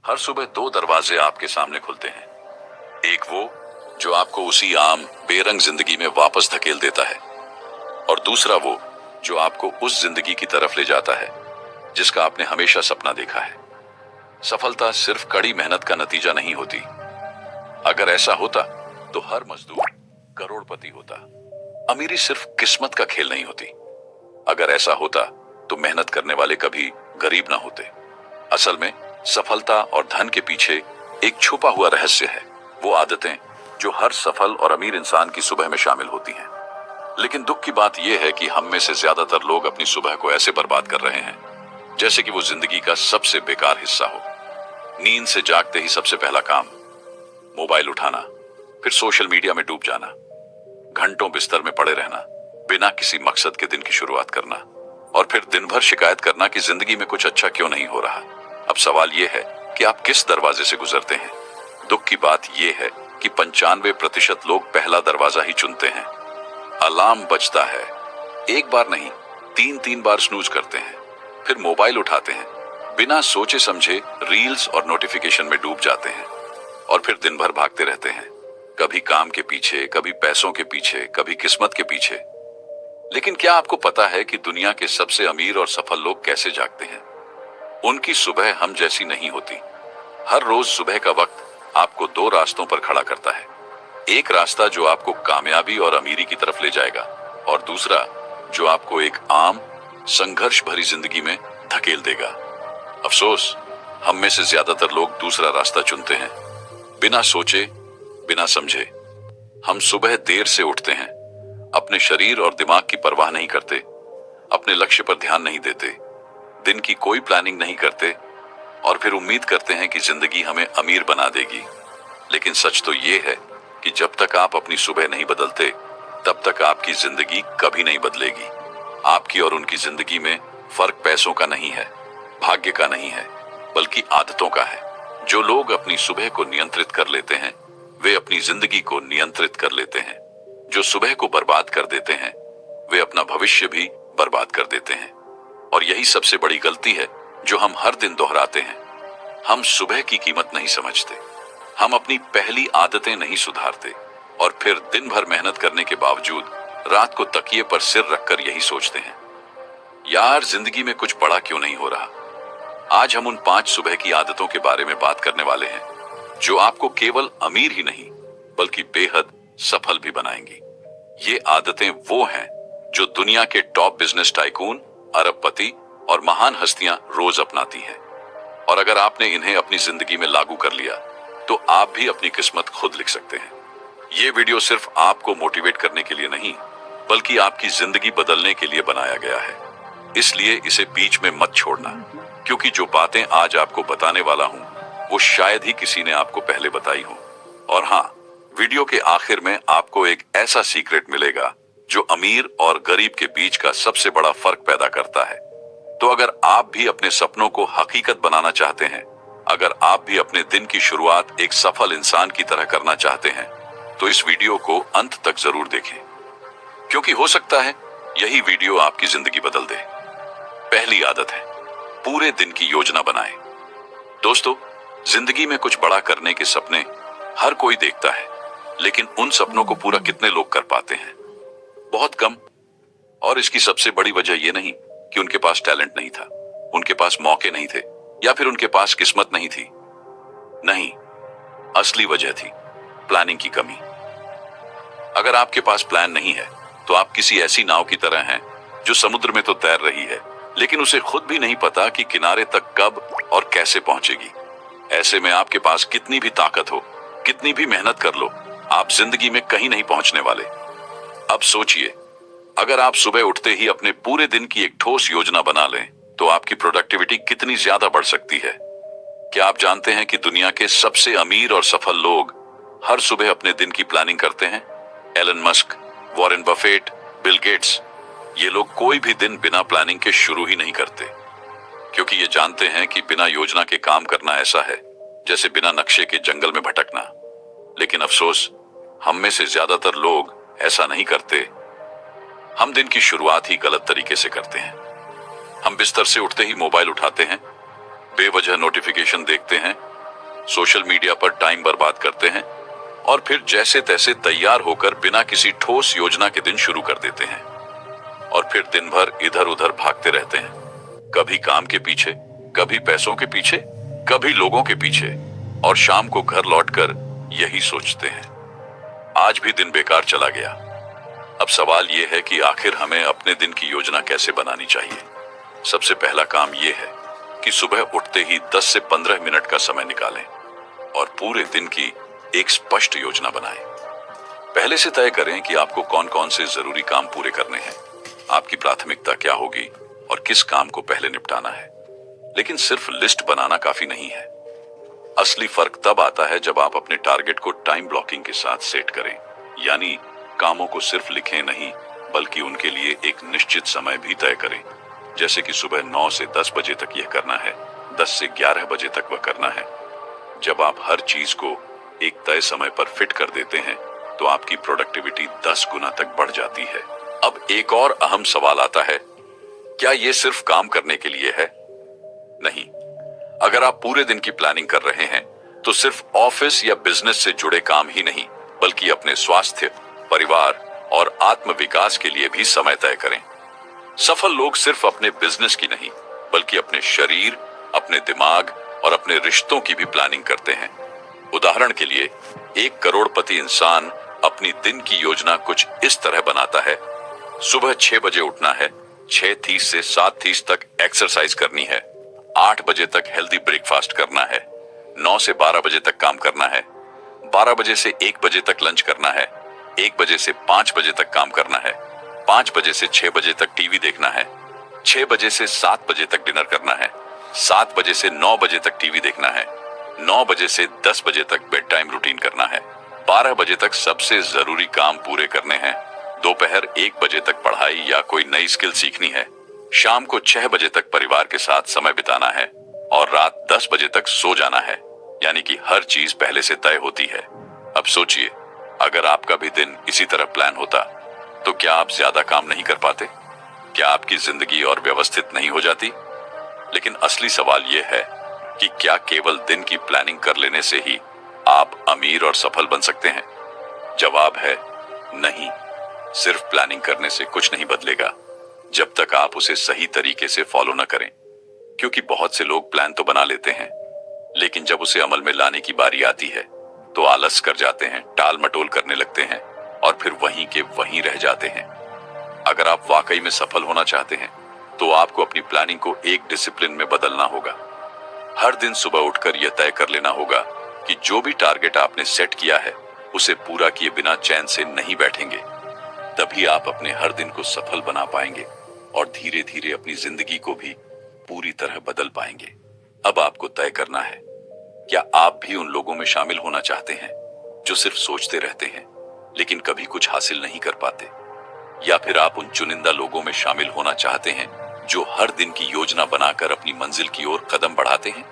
हर सुबह दो दरवाजे आपके सामने खुलते हैं। एक वो जो आपको उसी आम बेरंग जिंदगी में वापस धकेल देता है, और दूसरा वो जो आपको उस जिंदगी की तरफ ले जाता है जिसका आपने हमेशा सपना देखा है। सफलता सिर्फ कड़ी मेहनत का नतीजा नहीं होती। अगर ऐसा होता तो हर मजदूर करोड़पति होता। अमीरी सिर्फ किस्मत का खेल नहीं होती। अगर ऐसा होता तो मेहनत करने वाले कभी गरीब ना होते। असल में सफलता और धन के पीछे एक छुपा हुआ रहस्य है, वो आदतें जो हर सफल और अमीर इंसान की सुबह में शामिल होती हैं। लेकिन दुख की बात यह है कि हम में से ज्यादातर लोग अपनी सुबह को ऐसे बर्बाद कर रहे हैं जैसे कि वो जिंदगी का सबसे बेकार हिस्सा हो। नींद से जागते ही सबसे पहला काम मोबाइल उठाना, फिर सोशल मीडिया में डूब जाना, घंटों बिस्तर में पड़े रहना, बिना किसी मकसद के दिन की शुरुआत करना, और फिर दिन भर शिकायत करना कि जिंदगी में कुछ अच्छा क्यों नहीं हो रहा। अब सवाल यह है कि आप किस दरवाजे से गुजरते हैं। दुख की बात यह है कि 95% लोग पहला दरवाजा ही चुनते हैं। अलार्म बजता है, एक बार नहीं 3-3 बार स्नूज करते हैं, फिर मोबाइल उठाते हैं, बिना सोचे समझे रील्स और नोटिफिकेशन में डूब जाते हैं, और फिर दिन भर भागते रहते हैं, कभी काम के पीछे, कभी पैसों के पीछे, कभी किस्मत के पीछे। लेकिन क्या आपको पता है कि दुनिया के सबसे अमीर और सफल लोग कैसे जागते हैं? उनकी सुबह हम जैसी नहीं होती। हर रोज सुबह का वक्त आपको दो रास्तों पर खड़ा करता है। एक रास्ता जो आपको कामयाबी और अमीरी की तरफ ले जाएगा, और दूसरा जो आपको एक आम संघर्ष भरी जिंदगी में धकेल देगा। अफसोस, हम में से ज्यादातर लोग दूसरा रास्ता चुनते हैं, बिना सोचे, बिना समझे। हम सुबह देर से उठते हैं, अपने शरीर और दिमाग की परवाह नहीं करते, अपने लक्ष्य पर ध्यान नहीं देते, दिन की कोई प्लानिंग नहीं करते, और फिर उम्मीद करते हैं कि जिंदगी हमें अमीर बना देगी। लेकिन सच तो ये है कि जब तक आप अपनी सुबह नहीं बदलते, तब तक आपकी जिंदगी कभी नहीं बदलेगी। आपकी और उनकी जिंदगी में फर्क पैसों का नहीं है, भाग्य का नहीं है, बल्कि आदतों का है। जो लोग अपनी सुबह को नियंत्रित कर लेते हैं, वे अपनी जिंदगी को नियंत्रित कर लेते हैं। जो सुबह को बर्बाद कर देते हैं, वे अपना भविष्य भी बर्बाद कर देते हैं। और यही सबसे बड़ी गलती है जो हम हर दिन दोहराते हैं। हम सुबह की कीमत नहीं समझते, हम अपनी पहली आदतें नहीं सुधारते, और फिर दिन भर मेहनत करने के बावजूद रात को तकिए पर सिर रखकर यही सोचते हैं, यार जिंदगी में कुछ बड़ा क्यों नहीं हो रहा। आज हम उन 5 सुबह की आदतों के बारे में बात करने वाले हैं जो आपको केवल अमीर ही नहीं बल्कि बेहद सफल भी बनाएंगी। ये आदतें वो हैं जो दुनिया के टॉप बिजनेस टाइकून, अरबपति और महान हस्तियां रोज अपनाती हैं। और अगर आपने इन्हें अपनी जिंदगी में लागू कर लिया तो आप भी अपनी किस्मत खुद लिख सकते हैं। ये वीडियो सिर्फ आपको मोटिवेट करने के लिए नहीं, बल्कि आपकी जिंदगी बदलने के लिए बनाया गया है। इसलिए इसे बीच में मत छोड़ना, क्योंकि जो बातें आज आपको बताने वाला हूं वो शायद ही किसी ने आपको पहले बताई हो। और हाँ, वीडियो के आखिर में आपको एक ऐसा सीक्रेट मिलेगा जो अमीर और गरीब के बीच का सबसे बड़ा फर्क पैदा करता है। तो अगर आप भी अपने सपनों को हकीकत बनाना चाहते हैं, अगर आप भी अपने दिन की शुरुआत एक सफल इंसान की तरह करना चाहते हैं, तो इस वीडियो को अंत तक जरूर देखें, क्योंकि हो सकता है यही वीडियो आपकी जिंदगी बदल दे। पहली आदत है, पूरे दिन की योजना बनाएं। दोस्तों, जिंदगी में कुछ बड़ा करने के सपने हर कोई देखता है, लेकिन उन सपनों को पूरा कितने लोग कर पाते हैं? बहुत कम। और इसकी सबसे बड़ी वजह यह नहीं कि उनके पास टैलेंट नहीं था, उनके पास मौके नहीं थे, या फिर उनके पास किस्मत नहीं थी। नहीं, असली वजह थी प्लानिंग की कमी। अगर आपके पास प्लान नहीं है तो आप किसी ऐसी नाव की तरह हैं जो समुद्र में तो तैर रही है, लेकिन उसे खुद भी नहीं पता कि किनारे तक कब और कैसे पहुंचेगी। ऐसे में आपके पास कितनी भी ताकत हो, कितनी भी मेहनत कर लो, आप जिंदगी में कहीं नहीं पहुंचने वाले। अब सोचिए, अगर आप सुबह उठते ही अपने पूरे दिन की एक ठोस योजना बना लें तो आपकी प्रोडक्टिविटी कितनी ज्यादा बढ़ सकती है। क्या आप जानते हैं कि दुनिया के सबसे अमीर और सफल लोग हर सुबह अपने दिन की प्लानिंग करते हैं? Elon Musk, Warren Buffett, Bill Gates, ये लोग कोई भी दिन बिना प्लानिंग के शुरू ही नहीं करते, क्योंकि ये जानते हैं कि बिना योजना के काम करना ऐसा है जैसे बिना नक्शे के जंगल में भटकना। लेकिन अफसोस, हम में से ज्यादातर लोग ऐसा नहीं करते। हम दिन की शुरुआत ही गलत तरीके से करते हैं। हम बिस्तर से उठते ही मोबाइल उठाते हैं, बेवजह नोटिफिकेशन देखते हैं, सोशल मीडिया पर टाइम बर्बाद करते हैं और फिर जैसे तैसे तैयार होकर बिना किसी ठोस योजना के दिन शुरू कर देते हैं और फिर दिन भर इधर उधर भागते रहते हैं, कभी काम के पीछे, कभी पैसों के पीछे, कभी लोगों के पीछे, और शाम को घर लौटकर यही सोचते हैं, आज भी दिन बेकार चला गया। अब सवाल यह है कि आखिर हमें अपने दिन की योजना कैसे बनानी चाहिए। सबसे पहला काम यह है कि सुबह उठते ही 10 से 15 मिनट का समय निकालें और पूरे दिन की एक स्पष्ट योजना बनाएं। पहले से तय करें कि आपको कौन कौन से जरूरी काम पूरे करने हैं, आपकी प्राथमिकता क्या होगी और किस काम को पहले निपटाना है। लेकिन सिर्फ लिस्ट बनाना काफी नहीं है। असली फर्क तब आता है जब आप अपने टारगेट को टाइम ब्लॉकिंग के साथ सेट करें, यानी कामों को सिर्फ लिखें नहीं बल्कि उनके लिए एक निश्चित समय भी तय करें। जैसे कि सुबह 9 से 10 बजे तक यह करना है, 10 से 11 बजे तक वह करना है। जब आप हर चीज को एक तय समय पर फिट कर देते हैं तो आपकी प्रोडक्टिविटी 10 गुना तक बढ़ जाती है। अब एक और अहम सवाल आता है, क्या यह सिर्फ काम करने के लिए है? नहीं। अगर आप पूरे दिन की प्लानिंग कर रहे हैं तो सिर्फ ऑफिस या बिजनेस से जुड़े काम ही नहीं बल्कि अपने स्वास्थ्य, परिवार और आत्म विकास के लिए भी समय तय करें। सफल लोग सिर्फ अपने बिजनेस की नहीं बल्कि अपने शरीर, अपने दिमाग और अपने रिश्तों की भी प्लानिंग करते हैं। उदाहरण के लिए 1 करोड़पति इंसान अपनी दिन की योजना कुछ इस तरह बनाता है। सुबह 6 बजे उठना है, 6:30 से 7:30 तक एक्सरसाइज करनी है, 8 बजे तक हेल्दी ब्रेकफास्ट करना है, 9 से 12 बजे तक काम करना है, 12 बजे से 1 बजे तक लंच करना है, 1 बजे से 5 बजे तक काम करना है, 5 बजे से 6 बजे तक टीवी देखना है, 6 बजे से 7 बजे तक डिनर करना है, 7 बजे से 9 बजे तक टीवी देखना है, 9 बजे से 10 बजे तक बेड टाइम रूटीन करना है, 12 बजे तक सबसे जरूरी काम पूरे करने हैं, दोपहर 1 बजे तक पढ़ाई या कोई नई स्किल सीखनी है, शाम को 6 बजे तक परिवार के साथ समय बिताना है और रात 10 बजे तक सो जाना है। यानी कि हर चीज पहले से तय होती है। अब सोचिए, अगर आपका भी दिन इसी तरह प्लान होता तो क्या आप ज्यादा काम नहीं कर पाते? क्या आपकी जिंदगी और व्यवस्थित नहीं हो जाती? लेकिन असली सवाल यह है कि क्या केवल दिन की प्लानिंग कर लेने से ही आप अमीर और सफल बन सकते हैं? जवाब है नहीं। सिर्फ प्लानिंग करने से कुछ नहीं बदलेगा जब तक आप उसे सही तरीके से फॉलो न करें। क्योंकि बहुत से लोग प्लान तो बना लेते हैं लेकिन जब उसे अमल में लाने की बारी आती है तो आलस कर जाते हैं, टाल मटोल करने लगते हैं और फिर वहीं के वहीं रह जाते हैं। अगर आप वाकई में सफल होना चाहते हैं तो आपको अपनी प्लानिंग को एक डिसिप्लिन में बदलना होगा। हर दिन सुबह उठकर यह तय कर लेना होगा कि जो भी टारगेट आपने सेट किया है उसे पूरा किए बिना चैन से नहीं बैठेंगे। तभी आप अपने हर दिन को सफल बना पाएंगे और धीरे धीरे अपनी जिंदगी को भी पूरी तरह बदल पाएंगे। अब आपको तय करना है, क्या आप भी उन लोगों में शामिल होना चाहते हैं जो सिर्फ सोचते रहते हैं लेकिन कभी कुछ हासिल नहीं कर पाते, या फिर आप उन चुनिंदा लोगों में शामिल होना चाहते हैं जो हर दिन की योजना बनाकर अपनी मंजिल की ओर कदम बढ़ाते हैं?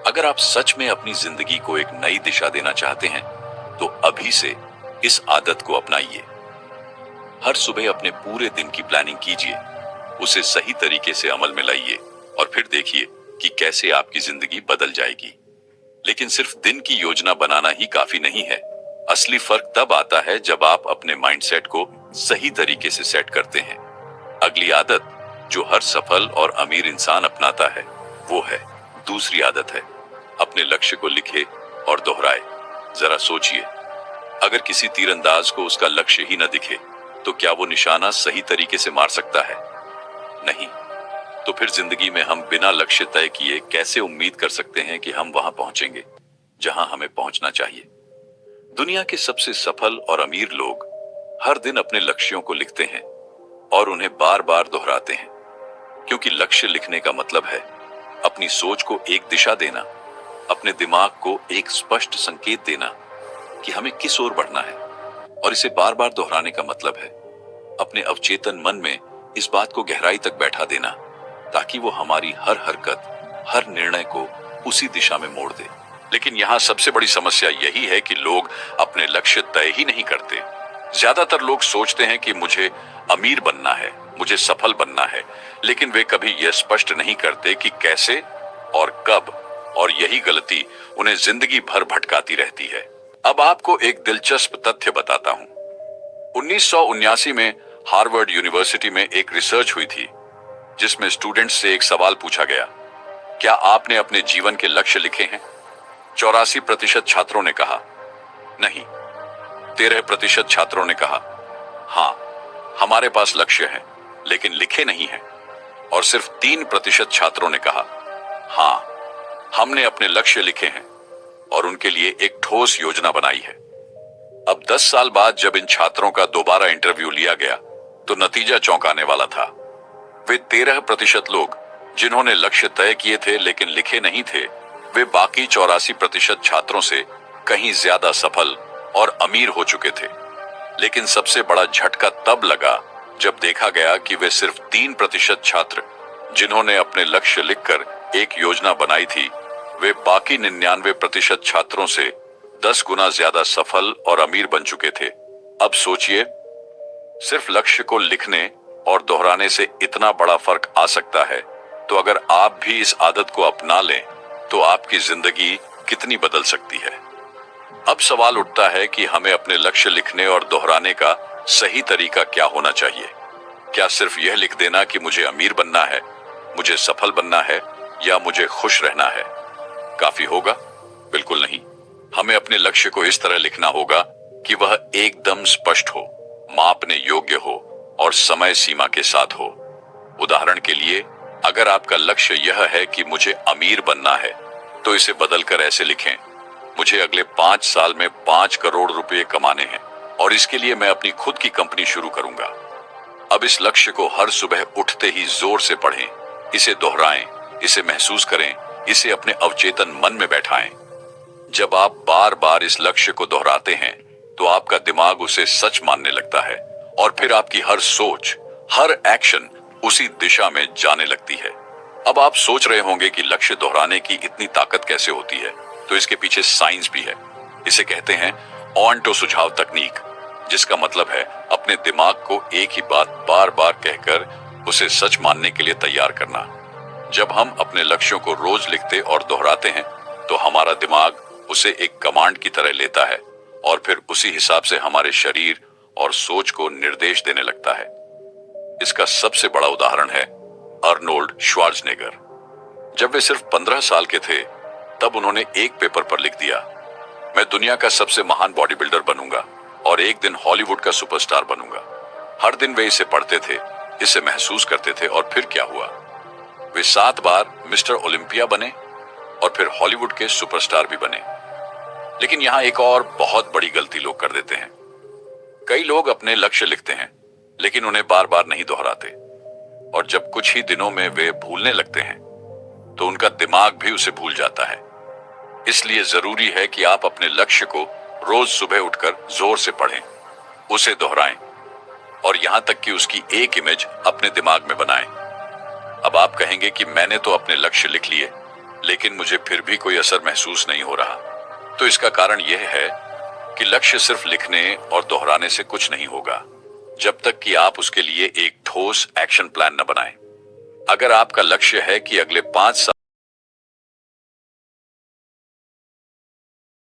अगर आप सच में अपनी जिंदगी को एक नई दिशा देना चाहते हैं तो अभी से इस आदत को अपनाइए। हर सुबह अपने पूरे दिन की प्लानिंग कीजिए, उसे सही तरीके से अमल में लाइए और फिर देखिए कि कैसे आपकी जिंदगी बदल जाएगी। लेकिन सिर्फ दिन की योजना बनाना ही काफी नहीं है। असली फर्क तब आता है जब आप अपने माइंडसेट को सही तरीके से सेट करते हैं। अगली आदत जो हर सफल और अमीर इंसान अपनाता है वो है, दूसरी आदत है, अपने लक्ष्य को लिखे और दोहराए। जरा सोचिए, अगर किसी तीरंदाज को उसका लक्ष्य ही न दिखे तो क्या वो निशाना सही तरीके से मार सकता है? नहीं। तो फिर जिंदगी में हम बिना लक्ष्य तय किए कैसे उम्मीद कर सकते हैं कि हम वहां पहुंचेंगे जहां हमें पहुंचना चाहिए? दुनिया के सबसे सफल और अमीर लोग हर दिन अपने लक्ष्यों को लिखते हैं और उन्हें बार बार दोहराते हैं, क्योंकि लक्ष्य लिखने का मतलब है अपनी सोच को एक दिशा देना, अपने दिमाग को एक स्पष्ट संकेत देना कि हमें किस ओर बढ़ना है, और इसे बार बार दोहराने का मतलब है अपने अवचेतन मन में इस बात को गहराई तक बैठा देना ताकि वो हमारी हर हरकत, हर निर्णय को उसी दिशा में मोड़ दे। लेकिन यहाँ सबसे बड़ी समस्या यही है कि लोग अपने लक्ष्य तय ही नहीं करते। ज्यादातर लोग सोचते हैं कि मुझे अमीर बनना है, मुझे सफल बनना है, लेकिन वे कभी यह स्पष्ट नहीं करते कि कैसे और कब। और यही गलती उन्हें जिंदगी भर भटकाती रहती है। अब आपको एक दिलचस्प तथ्य बताता हूं। 1979 में हार्वर्ड यूनिवर्सिटी में एक रिसर्च हुई थी जिसमें स्टूडेंट्स से एक सवाल पूछा गया, क्या आपने अपने जीवन के लक्ष्य लिखे हैं? 84% छात्रों ने कहा नहीं। 13% छात्रों ने कहा हां, हमारे पास लक्ष्य है लेकिन लिखे नहीं हैं। और सिर्फ 3% छात्रों ने कहा हां, हमने अपने लक्ष्य लिखे हैं और उनके लिए एक ठोस योजना बनाई है। अब 10 साल बाद जब इन छात्रों का दोबारा इंटरव्यू लिया गया तो नतीजा चौंकाने वाला था। वे 13% लोग जिन्होंने लक्ष्य तय किए थे लेकिन लिखे नहीं थे, वे बाकी 84% छात्रों से कहीं ज्यादा सफल और अमीर हो चुके थे। लेकिन सबसे बड़ा झटका तब लगा जब देखा गया कि वे सिर्फ 3% छात्र जिन्होंने अपने लक्ष्य लिखकर एक योजना बनाई थी, वे बाकी 99% छात्रों से 10 गुना ज्यादा सफल और अमीर बन चुके थे। अब सोचिए, सिर्फ लक्ष्य को लिखने और दोहराने से इतना बड़ा फर्क आ सकता है, तो अगर आप भी इस आदत को अपना लें तो आपकी जिंदगी कितनी बदल सकती है। अब सवाल उठता है कि हमें अपने लक्ष्य लिखने और दोहराने का सही तरीका क्या होना चाहिए। क्या सिर्फ यह लिख देना कि मुझे अमीर बनना है, मुझे सफल बनना है या मुझे खुश रहना है, काफी होगा? बिल्कुल नहीं। हमें अपने लक्ष्य को इस तरह लिखना होगा कि वह एकदम स्पष्ट हो, मापने योग्य हो और समय सीमा के साथ हो। उदाहरण के लिए, अगर आपका लक्ष्य यह है कि मुझे अमीर बनना है, तो इसे बदलकर ऐसे लिखें, मुझे अगले 5 साल में 5 करोड़ रुपए कमाने हैं और इसके लिए मैं अपनी खुद की कंपनी शुरू करूंगा। अब इस लक्ष्य को हर सुबह उठते ही जोर से पढ़ें, इसे दोहराएं, इसे महसूस करें, इसे अपने अवचेतन मन में बैठाएं। जब आप बार बार इस लक्ष्य को दोहराते हैं तो आपका दिमाग उसे सच मानने लगता है और फिर आपकी हर सोच, हर एक्शन उसी दिशा में जाने लगती है। अब आप सोच रहे होंगे कि लक्ष्य दोहराने की इतनी ताकत कैसे होती है, तो इसके पीछे साइंस भी है। इसे कहते हैं ऑन टू सुझाव तकनीक, जिसका मतलब है अपने दिमाग को एक ही बात बार बार कहकर उसे सच मानने के लिए तैयार करना। जब हम अपने लक्ष्यों को रोज लिखते और दोहराते हैं तो हमारा दिमाग उसे एक कमांड की तरह लेता है और फिर उसी हिसाब से हमारे शरीर और सोच को निर्देश देने लगता है। इसका सबसे बड़ा उदाहरण है अर्नोल्ड श्वार्ज़नेगर। जब वे सिर्फ 15 साल के थे तब उन्होंने एक पेपर पर लिख दिया, मैं दुनिया का सबसे महान बॉडी बिल्डर बनूंगा और एक दिन हॉलीवुड का सुपरस्टार बनूंगा। हर दिन वे इसे पढ़ते थे, इसे महसूस करते थे और फिर क्या हुआ? वे 7 बार मिस्टर ओलंपिया बने और फिर हॉलीवुड के सुपरस्टार भी बने। लेकिन यहां एक और बहुत बड़ी गलती लोग कर देते हैं। कई लोग अपने लक्ष्य लिखते हैं लेकिन उन्हें बार बार नहीं दोहराते और जब कुछ ही दिनों में वे भूलने लगते हैं तो उनका दिमाग भी उसे भूल जाता है। इसलिए जरूरी है कि आप अपने लक्ष्य को रोज सुबह उठकर जोर से पढ़ें, उसे दोहराएं और यहां तक कि उसकी एक इमेज अपने दिमाग में बनाएं। अब आप कहेंगे कि मैंने तो अपने लक्ष्य लिख लिए लेकिन मुझे फिर भी कोई असर महसूस नहीं हो रहा। तो इसका कारण यह है कि लक्ष्य सिर्फ लिखने और दोहराने से कुछ नहीं होगा जब तक कि आप उसके लिए एक ठोस एक्शन प्लान न बनाएं। अगर आपका लक्ष्य है कि अगले 5 साल